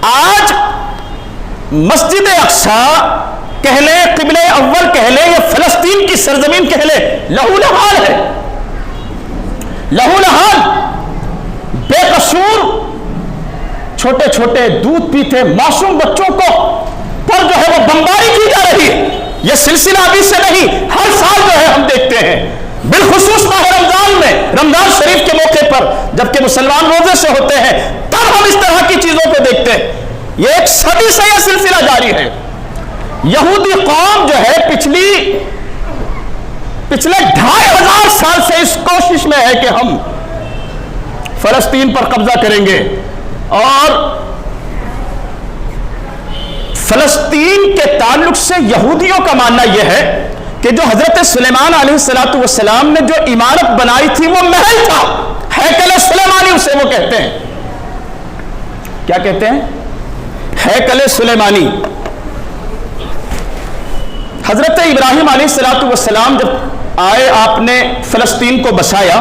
آج مسجد اقصی کہہ لیں، قبلہ اول کہہ لیں، یا فلسطین کی سرزمین کہہ لیں، لہو لہال ہے، لہو لہال، بے قصور چھوٹے چھوٹے دودھ پیتے معصوم بچوں کو پر جو ہے وہ بمباری کی جا رہی ہے۔ یہ سلسلہ ابھی سے نہیں، ہر سال جو ہے ہم دیکھتے ہیں، بالخصوص ماہ رمضان میں، رمضان شریف کے موقع پر جبکہ مسلمان روزے سے ہوتے ہیں تب ہم اس طرح کی چیزوں کو دیکھتے ہیں۔ یہ ایک صدی سے یہ سلسلہ جاری ہے۔ یہودی قوم جو ہے پچھلے 2500 سال سے اس کوشش میں ہے کہ ہم فلسطین پر قبضہ کریں گے، اور فلسطین کے تعلق سے یہودیوں کا ماننا یہ ہے کہ جو حضرت سلیمان علیہ السلام نے جو عمارت بنائی تھی وہ محل تھا، ہیکل سلیمانی اسے وہ کہتے ہیں۔ کیا کہتے ہیں؟ ہیکل سلیمانی۔ حضرت ابراہیم علیہ السلام جب آئے، آپ نے فلسطین کو بسایا،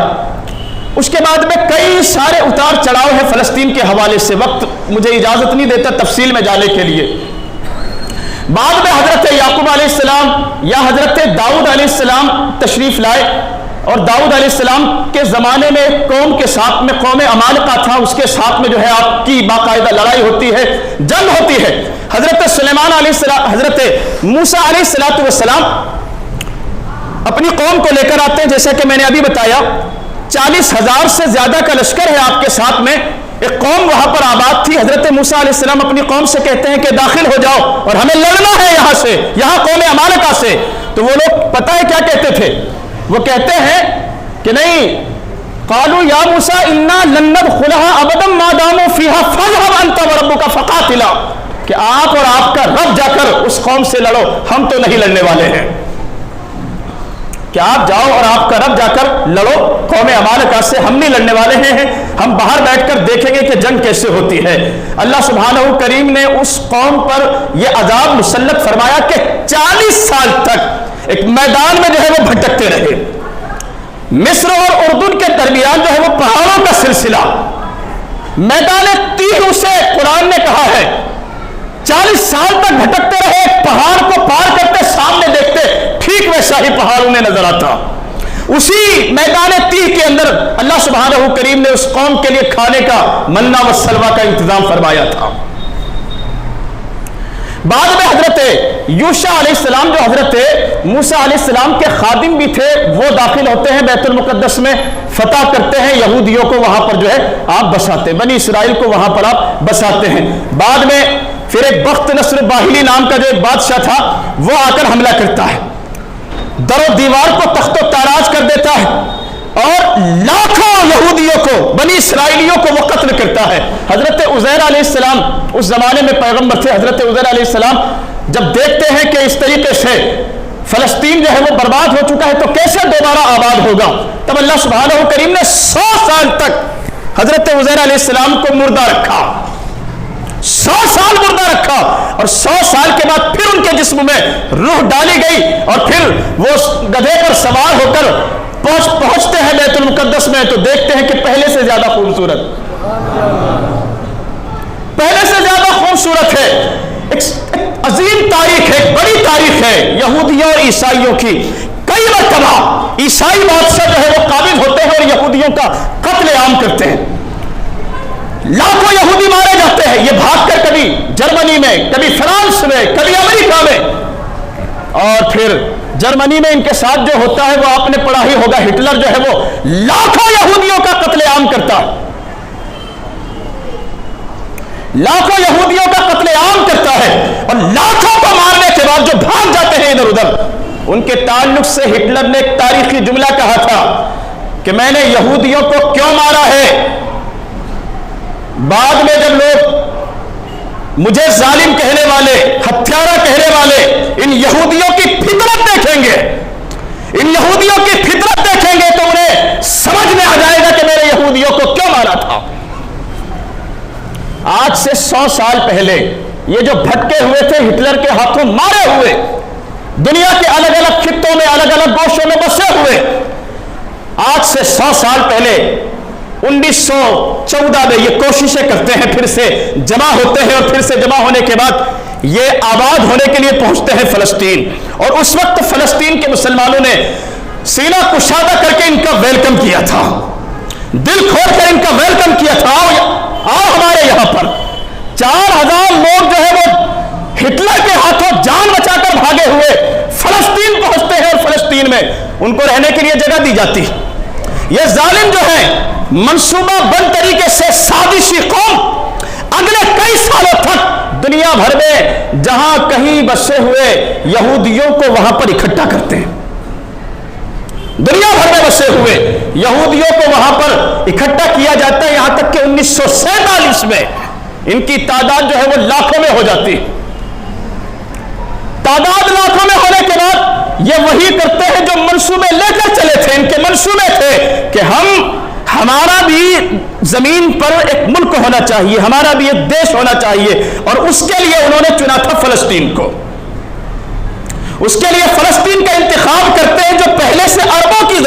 اس کے بعد میں کئی سارے اتار چڑھاؤ ہیں فلسطین کے حوالے سے، وقت مجھے اجازت نہیں دیتا تفصیل میں جانے کے لیے۔ بعد میں حضرت یعقوب علیہ السلام یا حضرت داؤد علیہ السلام تشریف لائے، اور داؤد علیہ السلام کے زمانے میں ایک قوم کے ساتھ میں، قوم عمالقہ تھا، اس کے ساتھ میں جو ہے آپ کی باقاعدہ لڑائی ہوتی ہے، جنگ ہوتی ہے۔ حضرت سلیمان علیہ السلام، حضرت موسیٰ علیہ السلام اپنی قوم کو لے کر آتے ہیں، جیسا کہ میں نے ابھی بتایا 40,000 سے زیادہ کا لشکر ہے آپ کے ساتھ میں، ایک قوم وہاں پر آباد تھی۔ حضرت موسیٰ علیہ السلام اپنی قوم سے کہتے ہیں کہ داخل ہو جاؤ اور ہمیں لڑنا ہے یہاں سے، یہاں قوم عمالقہ سے۔ تو وہ لوگ پتہ ہے کیا کہتے تھے؟ وہ کہتے ہیں کہ نہیں، قالوا یا موسیٰ انا لن ندخلها ابدا ما داموا فيها فاذهب انت وربك فقاتلا، کہ آپ اور آپ کا رب جا کر اس قوم سے لڑو، ہم تو نہیں لڑنے والے ہیں، کہ آپ جاؤ اور آپ کا رب جا کر لڑو قوم عمالقہ سے، ہم نہیں لڑنے والے ہیں، ہم باہر بیٹھ کر دیکھیں گے کہ جنگ کیسے ہوتی ہے۔ اللہ سبحانہ کریم نے اس قوم پر یہ عذاب مسلط فرمایا کہ 40 سال تک ایک میدان میں جو ہے وہ بھٹکتے رہے۔ مصر اور اردن کے درمیان جو ہے وہ پہاڑوں کا سلسلہ، میدان تیر اسے قرآن نے کہا ہے، 40 سال تک بھٹکتے رہے، پہاڑ کو پار کرتے سامنے دیکھتے ٹھیک ویسا ہی پہاڑ انہیں نظر آتا۔ اسی میدان تیر کے اندر اللہ سبحانہ کریم نے اس قوم کے لیے کھانے کا منہ و سلویٰ کا انتظام فرمایا تھا۔ بعد میں حضرت یوشع علیہ السلام جو حضرت موسیٰ علیہ السلام کے خادم بھی تھے، وہ داخل ہوتے ہیں بیت المقدس میں، فتح کرتے ہیں یہودیوں کو، وہاں پر جو ہے آپ بساتے ہیں، بنی اسرائیل کو وہاں پر آپ بساتے ہیں۔ بعد میں پھر ایک بخت نصر باہلی نام کا جو ایک بادشاہ تھا وہ آ کر حملہ کرتا ہے، در و دیوار کو تخت و تاراج کر دیتا ہے، اور لاکھوں یہودیوں کو، بنی اسرائیلیوں کو وہ قتل کرتا ہے۔ حضرت عزیر علیہ السلام اس زمانے میں پیغمبر تھے، حضرت عزیر علیہ السلام جب دیکھتے ہیں کہ اس طریقے سے فلسطین جو ہے وہ برباد ہو چکا ہے تو کیسے دوبارہ آباد ہوگا، تب اللہ سبحانہ کریم نے 100 سال تک حضرت عزیر علیہ السلام کو مردہ رکھا، 100 سال مردہ رکھا، اور 100 سال کے بعد پھر ان کے جسم میں روح ڈالی گئی، اور پھر وہ گدھے پر سوار ہو کر پہنچتے ہیں بیت المقدس میں، تو دیکھتے ہیں کہ پہلے سے زیادہ خوبصورت، پہلے سے زیادہ خوبصورت ہے۔ ایک عظیم تاریخ ہے، ایک بڑی تاریخ ہے یہودیوں اور عیسائیوں کی۔ کئی مرتبہ عیسائی بادشاہ جو ہے وہ قابض ہوتے ہیں اور یہودیوں کا قتل عام کرتے ہیں، لاکھوں یہودی مارے جاتے ہیں، یہ بھاگ کر کبھی جرمنی میں، کبھی فرانس میں، کبھی امریکہ میں، اور پھر جرمنی میں ان کے ساتھ جو ہوتا ہے وہ آپ نے پڑھا ہی ہوگا، ہٹلر جو ہے وہ لاکھوں یہودیوں کا قتل عام کرتا ہے، لاکھوں یہودیوں کا قتل عام کرتا ہے، اور لاکھوں کو مارنے کے بعد جو بھاگ جاتے ہیں ادھر ادھر، ان کے تعلق سے ہٹلر نے ایک تاریخی جملہ کہا تھا کہ میں نے یہودیوں کو کیوں مارا ہے۔ بعد میں جب لوگ مجھے ظالم کہنے والے، ہتھیارا کہنے والے ان یہودیوں کی فطرت دیکھیں گے، ان یہودیوں کی فطرت دیکھیں گے تو انہیں سمجھ میں آ جائے گا کہ میں نے یہودیوں کو کیوں مارا تھا۔ آج سے 100 سال پہلے یہ جو بھٹکے ہوئے تھے ہٹلر کے ہاتھوں مارے ہوئے، دنیا کے الگ الگ خطوں میں، الگ الگ گوشوں میں بسے ہوئے، آج سے 100 سال پہلے 1914 میں یہ کوششیں کرتے ہیں، پھر سے جمع ہوتے ہیں، اور پھر سے جمع ہونے کے بعد یہ آباد ہونے کے لیے پہنچتے ہیں فلسطین. اور اس وقت فلسطین کے مسلمانوں نے سینہ کشادہ کر کے ان کا ویلکم کیا تھا، دل کھول کر ان کا ویلکم کیا تھا. آؤ ہمارے یہاں پر 4000 لوگ جو ہے وہ ہٹلر کے ہاتھوں جان بچا کر بھاگے ہوئے فلسطین پہنچتے ہیں، اور فلسطین میں ان کو رہنے کے لیے جگہ دی جاتی. یہ ظالم جو ہے منصوبہ بند طریقے سے سازشی قوم اگلے کئی سالوں تک دنیا بھر میں جہاں کہیں بسے ہوئے یہودیوں کو وہاں پر اکٹھا کرتے ہیں. دنیا بھر میں بسے ہوئے یہودیوں کو وہاں پر اکٹھا کیا جاتا ہے، یہاں تک کہ 1947 میں ان کی تعداد جو ہے وہ لاکھوں میں ہو جاتی ہے. تعداد لاکھوں میں ہونے کے بعد یہ وہی کرتے ہیں جو منصوبے لے کر چلے تھے. ان کے منصوبے تھے کہ ہمارا بھی زمین پر ایک ملک ہونا چاہیے، ہمارا بھی ایک دیش ہونا چاہیے، اور اس کے لیے انہوں نے چنا تھا فلسطین کو. اس کے لیے فلسطین کا انتخاب کرتے ہیں جو پہلے سے عربوں کی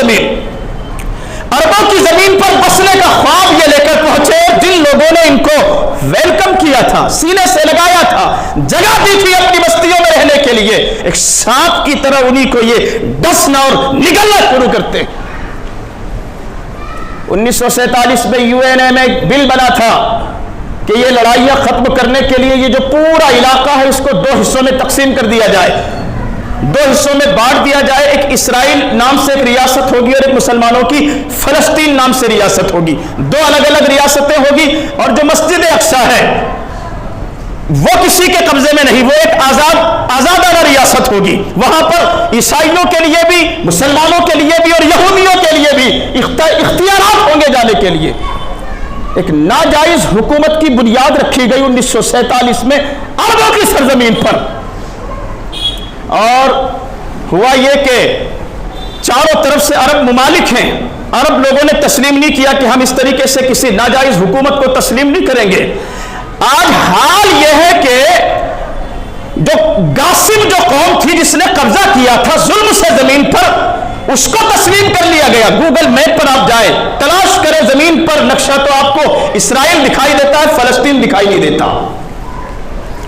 زمین پر بسنے کا خواب یہ لے کر پہنچے. جن لوگوں نے ان کو ویلکم کیا تھا، سینے سے لگایا تھا، جگہ دی تھی اپنی بستیوں میں رہنے کے لیے، ایک سانپ کی طرح انہی کو یہ ڈسنا اور نگلنا شروع کرتے. 1947 میں UN میں ایک بل بنا تھا کہ یہ لڑائیاں ختم کرنے کے لیے یہ جو پورا علاقہ ہے اس کو 2 حصوں میں تقسیم کر دیا جائے، 2 حصوں میں بانٹ دیا جائے. ایک اسرائیل نام سے ایک ریاست ہوگی اور ایک مسلمانوں کی فلسطین نام سے ریاست ہوگی. 2 الگ الگ ریاستیں ہوگی. اور جو مسجد اقصیٰ ہے وہ کسی کے قبضے میں نہیں، وہ ایک آزادانہ ریاست ہوگی. وہاں پر عیسائیوں کے لیے بھی، مسلمانوں کے لیے بھی اور یہودیوں کے لیے بھی اختیارات ہوں گے جانے کے لیے. ایک ناجائز حکومت کی بنیاد رکھی گئی 1947 میں عربوں کی سرزمین پر. اور ہوا یہ کہ چاروں طرف سے عرب ممالک ہیں، عرب لوگوں نے تسلیم نہیں کیا کہ ہم اس طریقے سے کسی ناجائز حکومت کو تسلیم نہیں کریں گے. آج حال یہ ہے کہ جو غاصب جو قوم تھی جس نے قبضہ کیا تھا ظلم سے زمین پر، اس کو تسلیم کر لیا گیا. گوگل میپ پر آپ جائیں، تلاش کریں زمین پر نقشہ تو آپ کو اسرائیل دکھائی دیتا ہے، فلسطین دکھائی نہیں دیتا.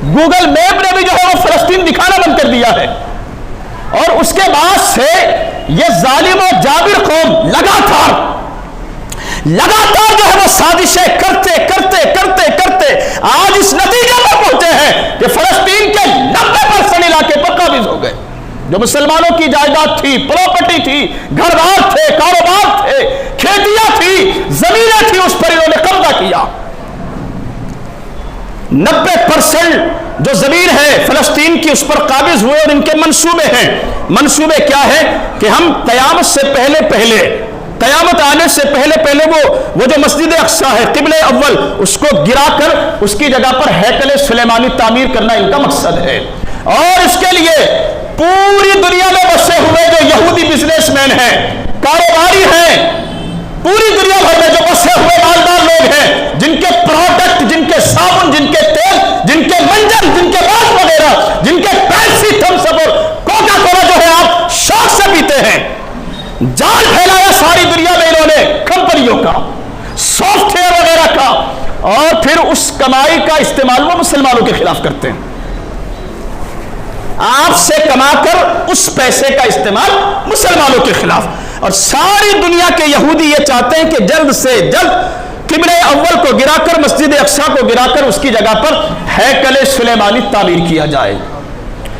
گوگل میپ نے بھی جو ہے وہ فلسطین دکھانا بند کر دیا ہے. اور اس کے بعد سے یہ ظالم و جابر قوم لگاتار جو ہے وہ سازشیں کرتے آج اس نتیجے پر پہنچے ہیں کہ فلسطین کے 90% علاقے پر قابض ہو گئے. جو مسلمانوں کی جائیداد تھی، پراپرٹی تھی، گھر بار تھے، کاروبار تھے، کھیتیاں تھی، زمینیں تھی، اس پر انہوں نے قبضہ کیا. 90% جو زمین ہے فلسطین کی اس پر قابض ہوئے. اور ان کے منصوبے ہیں. منصوبے کیا ہے کہ ہم قیامت آنے سے پہلے وہ جو مسجد اقصیٰ ہے قبلہ اول، اس کو گرا کر اس کی جگہ پر ہیکل سلیمانی تعمیر کرنا ان کا مقصد ہے. اور اس کے لیے پوری دنیا میں بسے ہوئے جو یہودی بزنس مین ہیں، کاروباری ہیں، پوری دنیا بھر میں جو بسے ہوئے مالدار لوگ ہیں، جن کے پروڈکٹ، جن کے صابن، جن کے تیل، جن کے منجن، جن کے واش وغیرہ، جن کے پیپسی، تھمس اپ اور کوکا کولا جو ہے آپ شوق سے پیتے ہیں، جال پھیلایا ساری دنیا میں انہوں نے کمپنیوں کا، سافٹ ویئر وغیرہ کا. اور پھر اس کمائی کا استعمال وہ مسلمانوں کے خلاف کرتے ہیں. آپ سے کما کر اس پیسے کا استعمال مسلمانوں کے خلاف. اور ساری دنیا کے یہودی یہ چاہتے ہیں کہ جلد سے جلد قبلہ اول کو گرا کر، مسجد اقصیٰ کو گرا کر اس کی جگہ پر ہیکل سلیمانی تعمیر کیا جائے.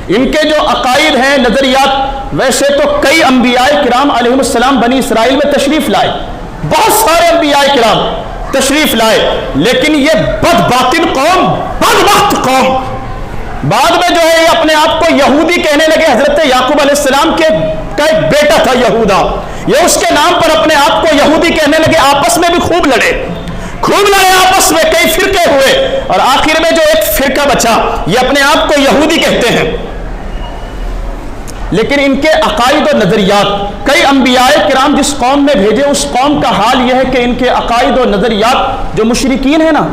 ان کے جو عقائد ہیں، نظریات، ویسے تو کئی انبیاء کرام علیہ السلام بنی اسرائیل میں تشریف لائے، بہت سارے انبیاء کرام تشریف لائے، لیکن یہ بد باطن قوم، بدبخت قوم بعد میں جو ہے یہ اپنے آپ کو یہودی کہنے لگے. حضرت یعقوب علیہ السلام کا ایک بیٹا تھا یہودا، یہ اس کے نام پر اپنے آپ کو یہودی کہنے لگے. آپس میں بھی خوب لڑے آپس میں، کئی فرقے ہوئے، اور آخر میں جو ایک فرقہ بچا یہ اپنے آپ کو یہودی کہتے ہیں. لیکن ان کے عقائد و نظریات، کئی انبیاء کرام جس قوم میں بھیجے اس قوم کا حال یہ ہے کہ ان کے عقائد و نظریات جو مشرکین ہیں نا،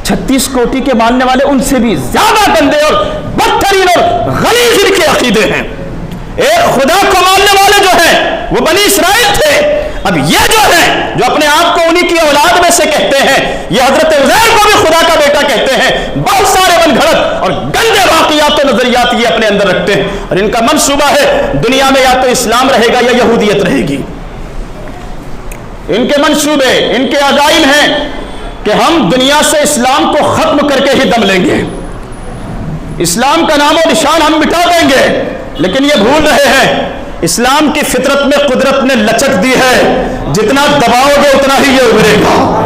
36 کوٹی کے ماننے والے، ان سے بھی زیادہ گندے اور بدترین اور غلیظ ان کے عقیدے ہیں. ایک خدا کو ماننے والے جو ہیں وہ بنی اسرائیل تھے، اب یہ جو ہے جو اپنے آپ کو انہی کی اولاد میں سے کہتے ہیں، یہ حضرت عزیر کو بھی خدا کا بیٹا کہتے ہیں، بہت سارے من گھڑت اور گندے واقعات و نظریات یہ اپنے اندر رکھتے ہیں، اور ان کا منصوبہ ہے دنیا میں یا تو اسلام رہے گا یا یہودیت رہے گی۔ ان کے منصوبے، ان کے عزائم ہیں کہ ہم دنیا سے اسلام کو ختم کر کے ہی دم لیں گے، اسلام کا نام و نشان ہم مٹا دیں گے، لیکن یہ بھول رہے ہیں اسلام کی فطرت میں قدرت نے لچک دی ہے، جتنا دباؤ گے اتنا ہی یہ ابھرے گا۔